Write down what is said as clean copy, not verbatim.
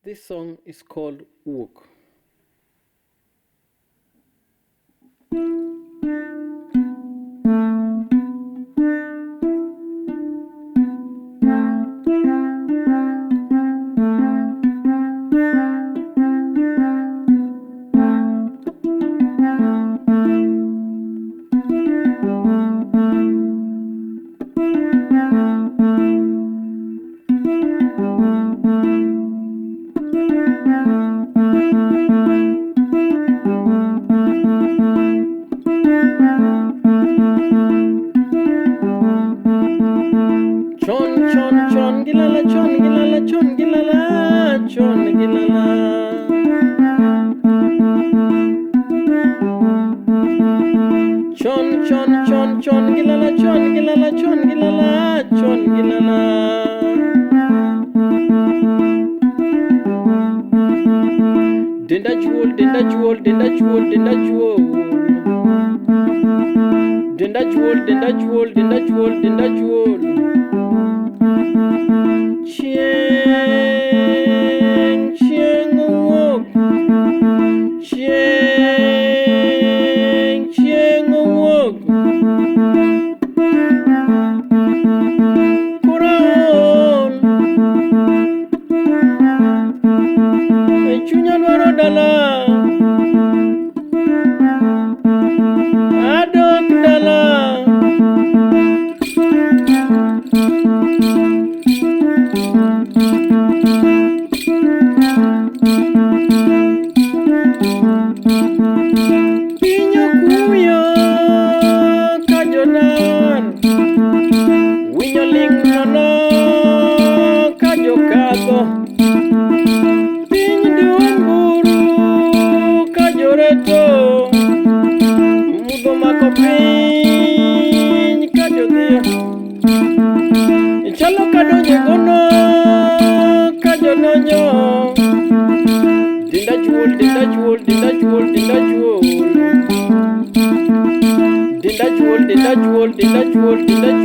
This song is called Wuok. Chon gilala chon gilala chon gilala chon gilala chon gilala chon gilala chon gilala chon gilala Dinda jewel dinda jewel dinda jewel dinda jewel dinda jewel dinda jewel dinda jewel dinda jewel Chieng wuok Chieng wuok Kuraon Chunya dwaro dala Adok dala Chalo kadonje gono kajononyo Dinda jewel dinda jewel dinda jewel dinda jewel Dinda jewel dinda jewel dinda jewel dinda jewel